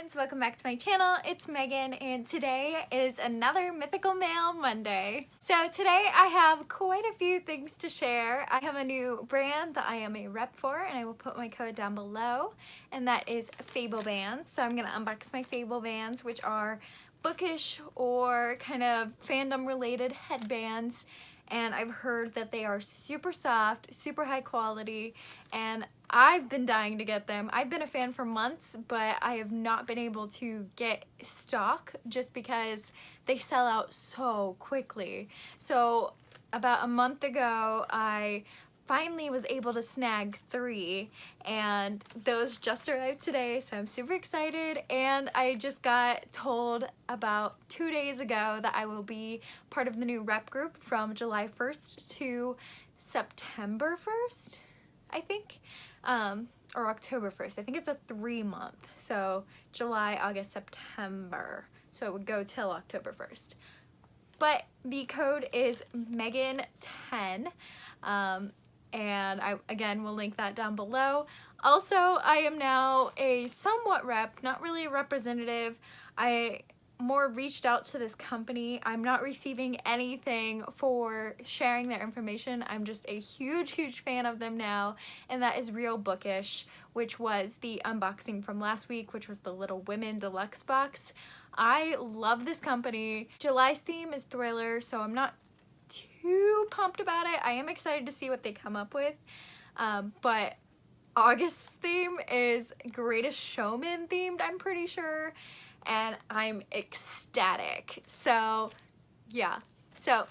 friends, welcome back to my channel. It's Megan and today is another Mythical Mail Monday. So today I have quite a few things to share. I have a new brand that I am a rep for and I will put my code down below, and that is Fablebands. So I'm going to unbox my Fablebands, which are bookish or kind of fandom related headbands. And I've heard that they are super soft, super high quality, and I've been dying to get them. I've been a fan for months, but I have not been able to get stock just because they sell out so quickly. So about a month ago, I finally was able to snag 3, and those just arrived today, so I'm super excited. And I just got told about 2 days ago that I will be part of the new rep group from July 1st to September 1st, I think, or October 1st. I think it's a 3-month, so July, August, September, so it would go till October 1st. But the code is Megan10, and I again will link that down below. Also, I am now a somewhat rep, not really a representative. I more reached out to this company. I'm not receiving anything for sharing their information. I'm just a huge fan of them now, and that is Real Bookish, which was the unboxing from last week, which was the Little Women deluxe box. I love this company. July's theme is thriller, so I'm not too pumped about it. I am excited to see what they come up with, but August's theme is Greatest Showman themed, I'm pretty sure, and I'm ecstatic. So yeah, so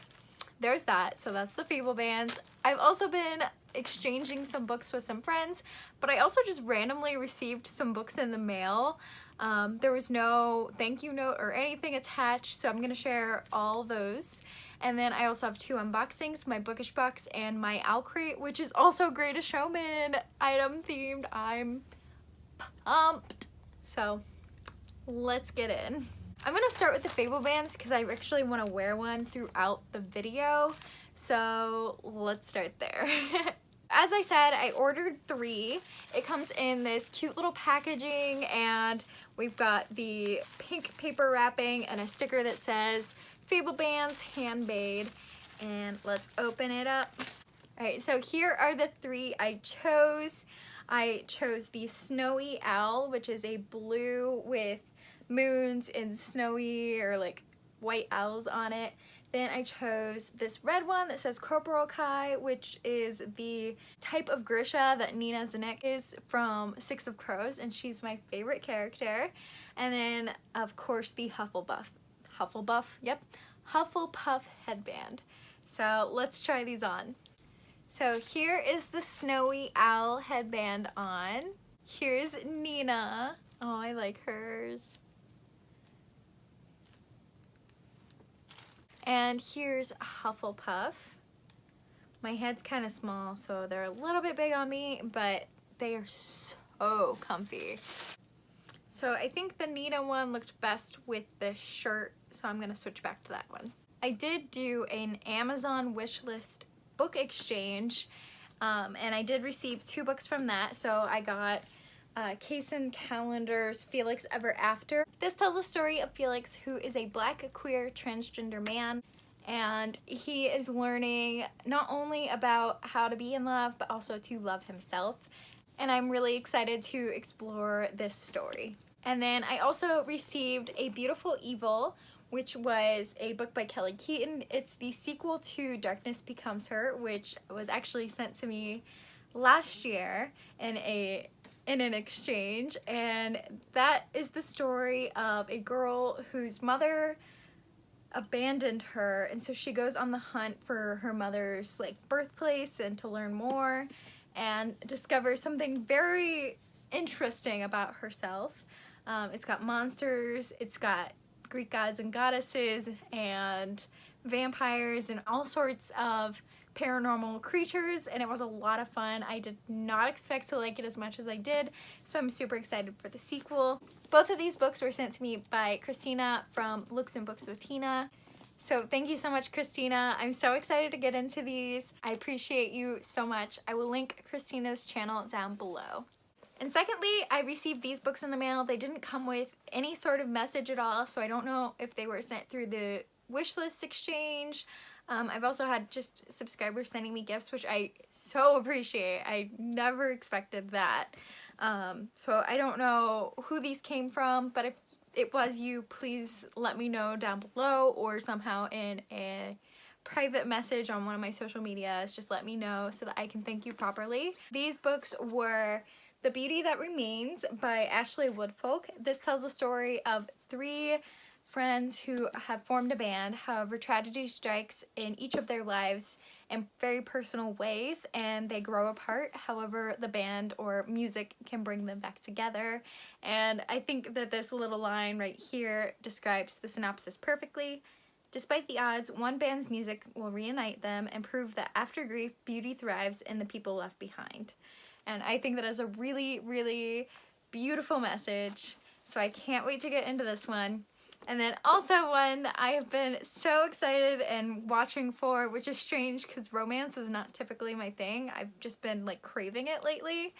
there's that. So that's the Fablebands. I've also been exchanging some books with some friends, but I also just randomly received some books in the mail. There was no thank you note or anything attached, so I'm gonna share all those. And then I also have 2 unboxings, my Bookish Box and my Owlcrate, which is also Greatest Showman item themed. I'm pumped. So let's get in. I'm gonna start with the Fablebands because I actually want to wear one throughout the video. So let's start there. As I said, I ordered 3. It comes in this cute little packaging, and we've got the pink paper wrapping and a sticker that says Fablebands handmade, and let's open it up. Alright, so here are the 3 I chose. I chose the Snowy Owl, which is a blue with moons and snowy or like white owls on it. Then I chose this red one that says Corporalki, which is the type of Grisha that Nina Zanek is from Six of Crows, and she's my favorite character. And then, of course, the Hufflepuff headband. So let's try these on. So here is the Snowy Owl headband on. Here's Nina. Oh, I like hers. And here's Hufflepuff. My head's kind of small, so they're a little bit big on me, but they are so comfy. So I think the Nina one looked best with the shirt, so I'm gonna switch back to that one. I did do an Amazon wishlist book exchange, and I did receive 2 books from that. So I got Kaysen Calendar's Felix Ever After. This tells the story of Felix, who is a black queer transgender man, and he is learning not only about how to be in love but also to love himself, and I'm really excited to explore this story. And then I also received A Beautiful Evil, which was a book by Kelly Keaton. It's the sequel to Darkness Becomes Her, which was actually sent to me last year in an exchange, and that is the story of a girl whose mother abandoned her, and so she goes on the hunt for her mother's birthplace and to learn more and discover something very interesting about herself. It's got monsters, it's got Greek gods and goddesses and vampires and all sorts of paranormal creatures, and it was a lot of fun. I did not expect to like it as much as I did, so I'm super excited for the sequel. Both of these books were sent to me by Christina from Lucien Books with Tina. So thank you so much, Christina. I'm so excited to get into these. I appreciate you so much. I will link Christina's channel down below. And secondly, I received these books in the mail. They didn't come with any sort of message at all, so I don't know if they were sent through the wishlist exchange. I've also had just subscribers sending me gifts, which I so appreciate. I never expected that. So I don't know who these came from, but if it was you, please let me know down below or somehow in a private message on one of my social medias. Just let me know so that I can thank you properly. These books were The Beauty That Remains by Ashley Woodfolk. This tells the story of 3 friends who have formed a band. However, tragedy strikes in each of their lives in very personal ways and they grow apart. However, the band or music can bring them back together. And I think that this little line right here describes the synopsis perfectly. Despite the odds, one band's music will reunite them and prove that after grief, beauty thrives in the people left behind. And I think that is a really, really beautiful message. So I can't wait to get into this one. And then also one that I have been so excited and watching for, which is strange because romance is not typically my thing. I've just been like craving it lately,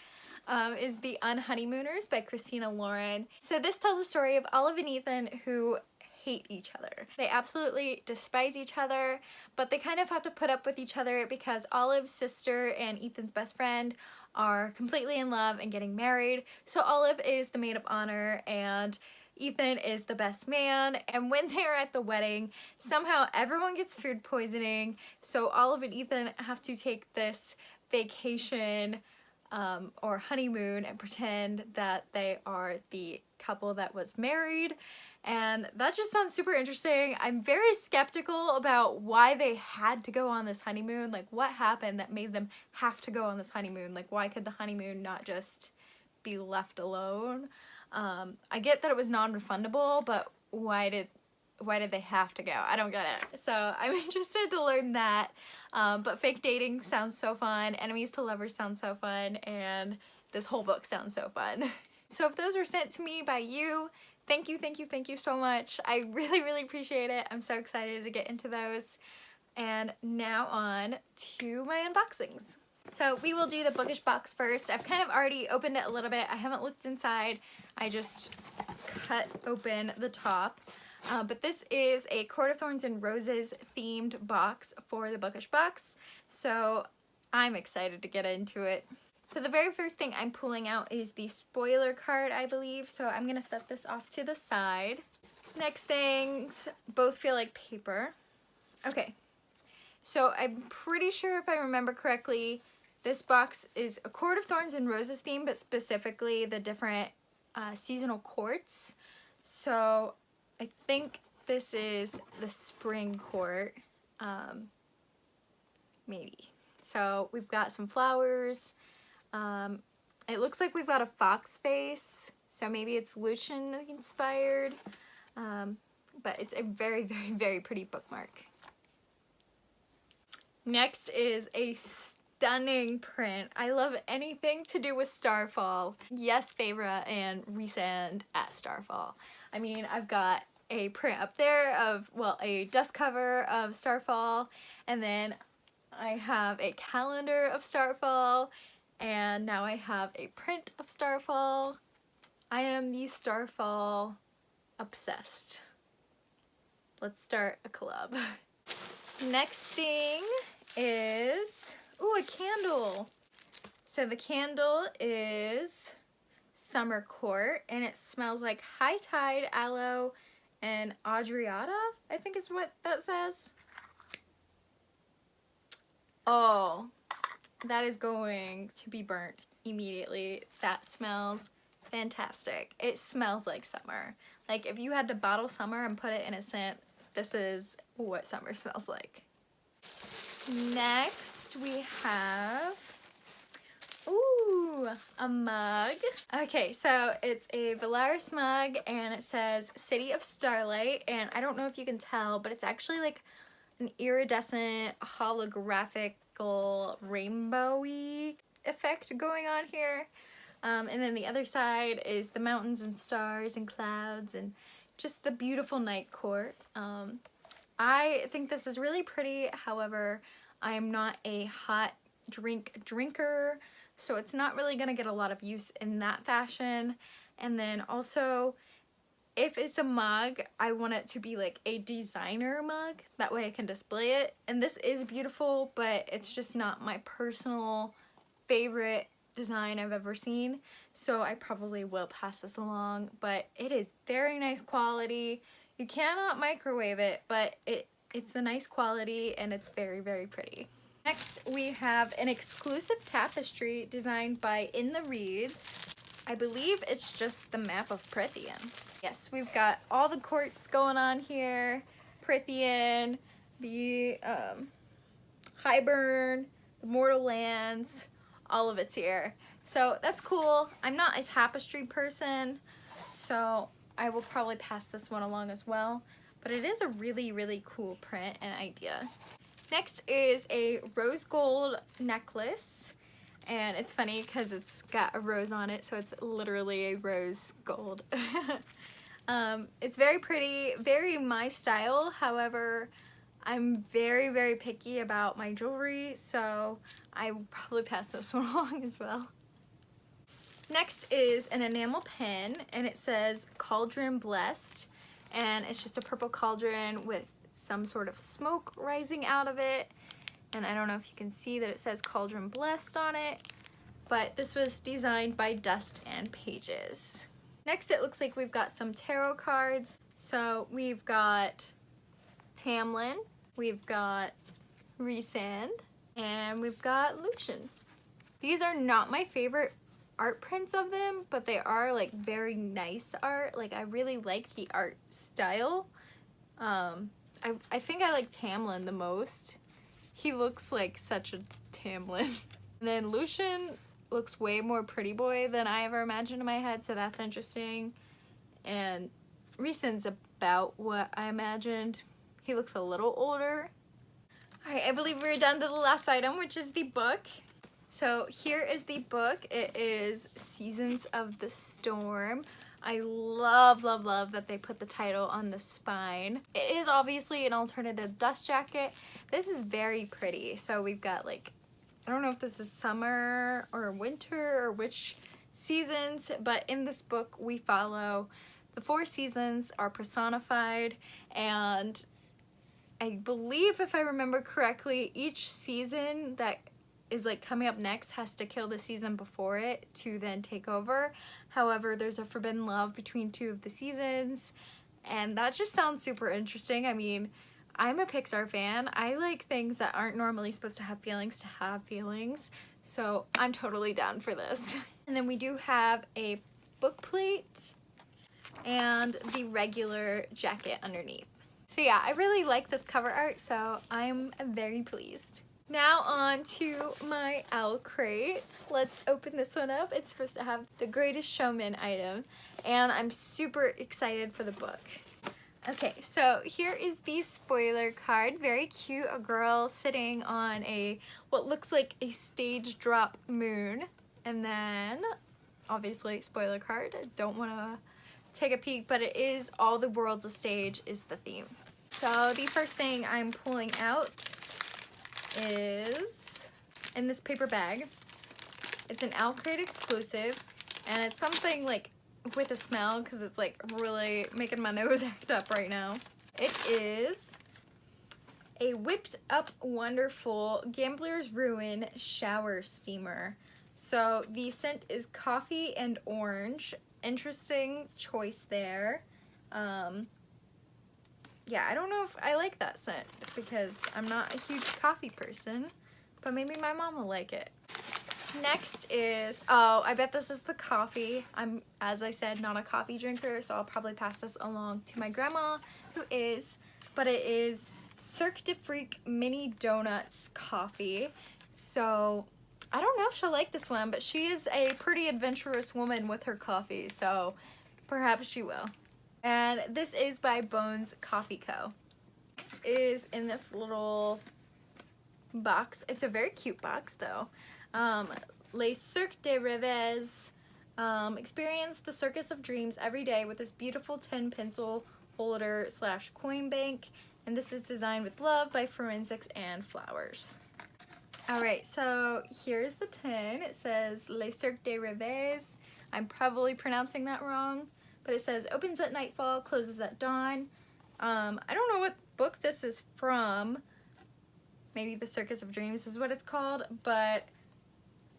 is The Unhoneymooners by Christina Lauren. So this tells the story of Olive and Ethan who hate each other. They absolutely despise each other, but they kind of have to put up with each other because Olive's sister and Ethan's best friend are completely in love and getting married. So Olive is the maid of honor and Ethan is the best man, and when they're at the wedding, somehow everyone gets food poisoning, so Olive and Ethan have to take this vacation or honeymoon and pretend that they are the couple that was married, and that just sounds super interesting. I'm very skeptical about why they had to go on this honeymoon. Like, what happened that made them have to go on this honeymoon? Like, why could the honeymoon not just be left alone? I get that it was non-refundable, but why did they have to go? I don't get it. So I'm interested to learn that. But fake dating sounds so fun. Enemies to lovers sounds so fun. And this whole book sounds so fun. So if those were sent to me by you, thank you, thank you, thank you so much. I really, really appreciate it. I'm so excited to get into those. And now on to my unboxings. So we will do the Bookish Box first. I've kind of already opened it a little bit. I haven't looked inside. I just cut open the top. But this is a Court of Thorns and Roses themed box for the Bookish Box. So I'm excited to get into it. So the very first thing I'm pulling out is the spoiler card, I believe. So I'm going to set this off to the side. Next things both feel like paper. Okay. So I'm pretty sure if I remember correctly, this box is a Court of Thorns and Roses theme, but specifically the different seasonal courts. So I think this is the spring court, maybe. So we've got some flowers. It looks like we've got a fox face, so maybe it's Lucien inspired, but it's a very, very, very pretty bookmark. Next is a stunning print. I love anything to do with Starfall. Yes, Fabra and Rhysand at Starfall. I mean, I've got a print up there of, well, a dust cover of Starfall, and then I have a calendar of Starfall, and now I have a print of Starfall. I am the Starfall obsessed. Let's start a collab. Next thing is, ooh, a candle. So the candle is Summer Court, and it smells like High Tide, Aloe, and Adriata, I think is what that says. Oh, that is going to be burnt immediately. That smells fantastic. It smells like summer. Like if you had to bottle summer and put it in a scent, this is what summer smells like. Next we have, ooh, a mug. Okay, so it's a Valaris mug and it says City of Starlight, and I don't know if you can tell, but it's actually like an iridescent holographical rainbowy effect going on here. And then the other side is the mountains and stars and clouds and just the beautiful night court. I think this is really pretty. However, I am not a hot drink drinker, so it's not really gonna get a lot of use in that fashion. And then also, if it's a mug, I want it to be like a designer mug. That way I can display it. And this is beautiful, but it's just not my personal favorite design I've ever seen. So I probably will pass this along, but it is very nice quality. You cannot microwave it, but it's a nice quality and it's very, very pretty. Next, we have an exclusive tapestry designed by In the Reeds. I believe it's just the map of Prythian. Yes, we've got all the courts going on here. Prythian, the Highburn, the Mortal Lands, all of it's here. So that's cool. I'm not a tapestry person, so I will probably pass this one along as well. But it is a really, really cool print and idea. Next is a rose gold necklace. And it's funny because it's got a rose on it, so it's literally a rose gold. It's very pretty, very my style. However, I'm very, very picky about my jewelry, so I will probably pass this one along as well. Next is an enamel pen, and it says Cauldron Blessed, and it's just a purple cauldron with some sort of smoke rising out of it. And I don't know if you can see that it says Cauldron Blessed on it, but this was designed by Dust and Pages. Next, it looks like we've got some tarot cards. So we've got Tamlin, we've got Rhysand, and we've got Lucien. These are not my favorite art prints of them, but they are like very nice art. Like, I really like the art style. I think I like Tamlin the most. He looks like such a Tamlin. And then Lucien looks way more pretty boy than I ever imagined in my head, so that's interesting. And Rhysand's about what I imagined. He looks a little older. Alright, I believe we're down to the last item, which is the book. So here is the book. It is Seasons of the Storm. I love, love, love that they put the title on the spine. It is obviously an alternative dust jacket. This is very pretty. So we've got like, I don't know if this is summer or winter or which seasons, but in this book we follow the 4 seasons are personified, and I believe, if I remember correctly, each season that is like coming up next has to kill the season before it to then take over. However, there's a forbidden love between 2 of the seasons, and that just sounds super interesting. I mean, I'm a Pixar fan. I like things that aren't normally supposed to have feelings, so I'm totally down for this. And then we do have a book plate and the regular jacket underneath. So yeah, I really like this cover art, so I'm very pleased. Now on to my Owlcrate. Let's open this one up. It's supposed to have the Greatest Showman item, and I'm super excited for the book. Okay, so here is the spoiler card. Very cute, a girl sitting on what looks like a stage drop moon. And then, obviously, spoiler card. Don't want to take a peek, but it is all the world's a stage is the theme. So the first thing I'm pulling out is in this paper bag. It's an Owlcrate exclusive, and it's something like with a smell, because it's like really making my nose act up right now. It is a Whipped Up Wonderful Gambler's Ruin shower steamer. So the scent is coffee and orange. Interesting choice there. Yeah, I don't know if I like that scent because I'm not a huge coffee person, but maybe my mom will like it. Next is, oh, I bet this is the coffee. I'm, as I said, not a coffee drinker, so I'll probably pass this along to my grandma, who is, but it is Cirque de Freak Mini Donuts coffee. So I don't know if she'll like this one, but she is a pretty adventurous woman with her coffee, so perhaps she will. And this is by Bones Coffee Co. Next is in this little box. It's a very cute box though. Les Cirque de Rêves. Experience the circus of dreams every day with this beautiful tin pencil holder / coin bank. And this is designed with love by Forensics and Flowers. Alright, so here's the tin. It says Les Cirque des Rêves. I'm probably pronouncing that wrong, but it says opens at nightfall, closes at dawn. I don't know what book this is from. Maybe The Circus of Dreams is what it's called, but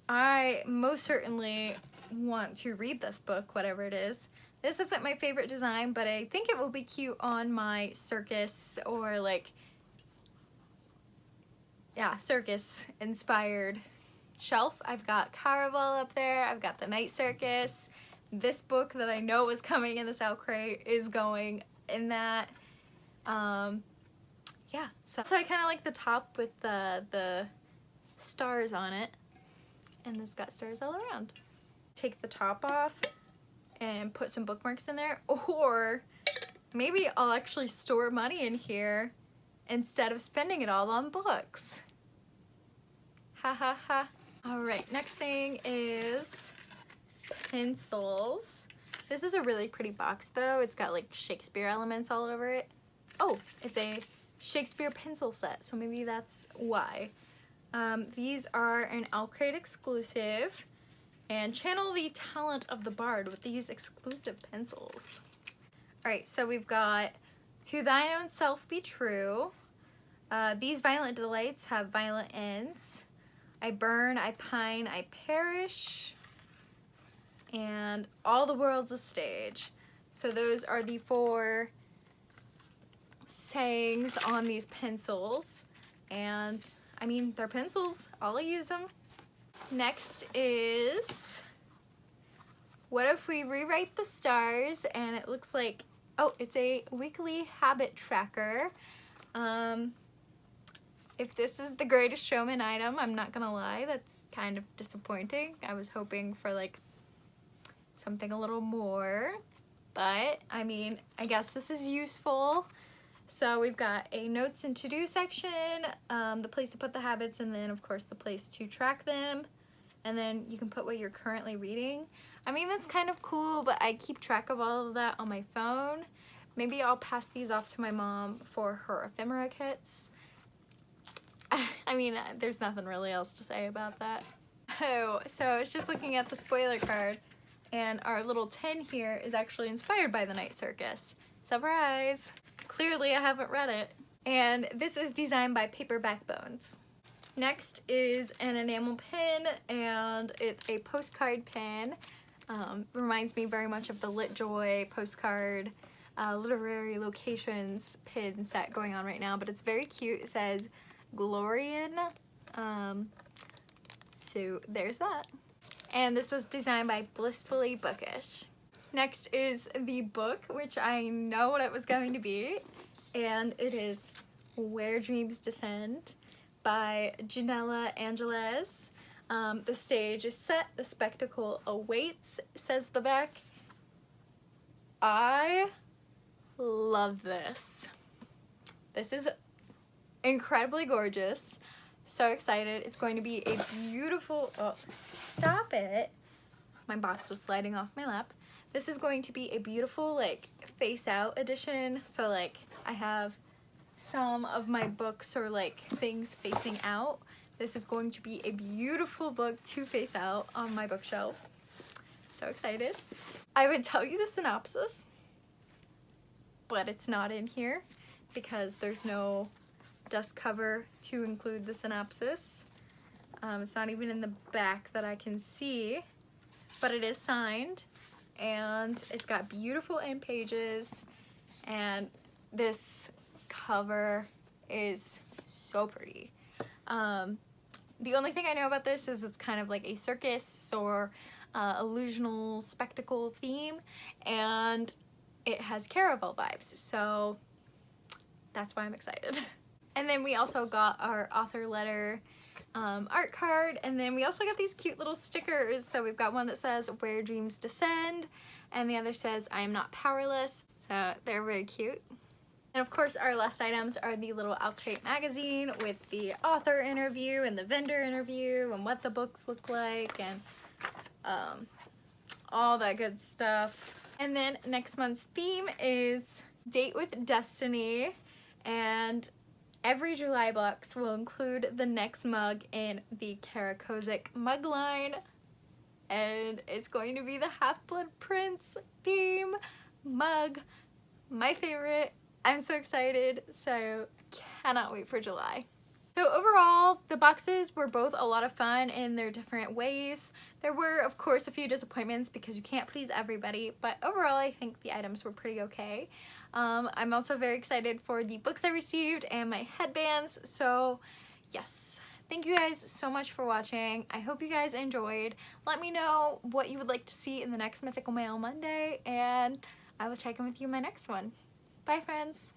I most certainly want to read this book, whatever it is. This isn't my favorite design, but I think it will be cute on my Circus or like, yeah, Circus inspired shelf. I've got Caraval up there. I've got the Night Circus. This book that I know is coming in this Owlcrate is going in that. Yeah, so I kind of like the top with the stars on it, and it's got stars all around. Take the top off and put some bookmarks in there, or maybe I'll actually store money in here instead of spending it all on books. Ha ha ha. Alright, next thing is pencils. This is a really pretty box though. It's got like Shakespeare elements all over it. Oh, it's a Shakespeare pencil set, so maybe that's why. These are an Owlcrate exclusive, and channel the talent of the bard with these exclusive pencils. Alright, so we've got To Thine Own Self Be True. These violent delights have violent ends. I burn, I pine, I perish. And all the world's a stage. So those are the 4 sayings on these pencils. And I mean, they're pencils. I'll use them. Next is, what if we rewrite the stars and it looks like, oh, it's a weekly habit tracker. If this is the Greatest Showman item, I'm not gonna lie, that's kind of disappointing. I was hoping for like something a little more, but I mean, I guess this is useful. So we've got a notes and to-do section, the place to put the habits, and then of course the place to track them. And then you can put what you're currently reading. I mean, that's kind of cool, but I keep track of all of that on my phone. Maybe I'll pass these off to my mom for her ephemera kits. I mean, there's nothing really else to say about that. Oh, so I was just looking at the spoiler card, and our little tin here is actually inspired by the Night Circus. Surprise! Clearly I haven't read it. And this is designed by Paper Backbones. Next is an enamel pin, and it's a postcard pin. Reminds me very much of the Lit Joy postcard literary locations pin set going on right now, but it's very cute. It says Glorian. So there's that. And this was designed by Blissfully Bookish. Next is the book, which I know what it was going to be, and it is Where Dreams Descend by Janella Angeles. The stage is set, the spectacle awaits, says the back. I love this. This is incredibly gorgeous. So excited. It's going to be a beautiful, oh, stop it. My box was sliding off my lap. This is going to be a beautiful, like, face out edition. So, like, I have some of my books or, like, things facing out. This is going to be a beautiful book to face out on my bookshelf. So excited. I would tell you the synopsis, but it's not in here because there's no dust cover to include the synopsis. It's not even in the back that I can see, but it is signed, and it's got beautiful end pages, and this cover is so pretty. The only thing I know about this is it's kind of like a circus or illusional spectacle theme, and it has Caraval vibes, so that's why I'm excited. And then we also got our author letter art card, and then we also got these cute little stickers. So we've got one that says Where Dreams Descend, and the other says I am not powerless. So they're very cute. And of course our last items are the little Owlcrate magazine with the author interview and the vendor interview and what the books look like and all that good stuff. And then next month's theme is Date with Destiny, and every July box will include the next mug in the Karakozik mug line, and it's going to be the Half-Blood Prince theme mug, my favorite. I'm so excited, so cannot wait for July. So overall, the boxes were both a lot of fun in their different ways. There were, of course, a few disappointments because you can't please everybody, but overall I think the items were pretty okay. I'm also very excited for the books I received and my headbands, so yes. Thank you guys so much for watching. I hope you guys enjoyed. Let me know what you would like to see in the next Mythical Mail Monday, and I will check in with you in my next one. Bye, friends!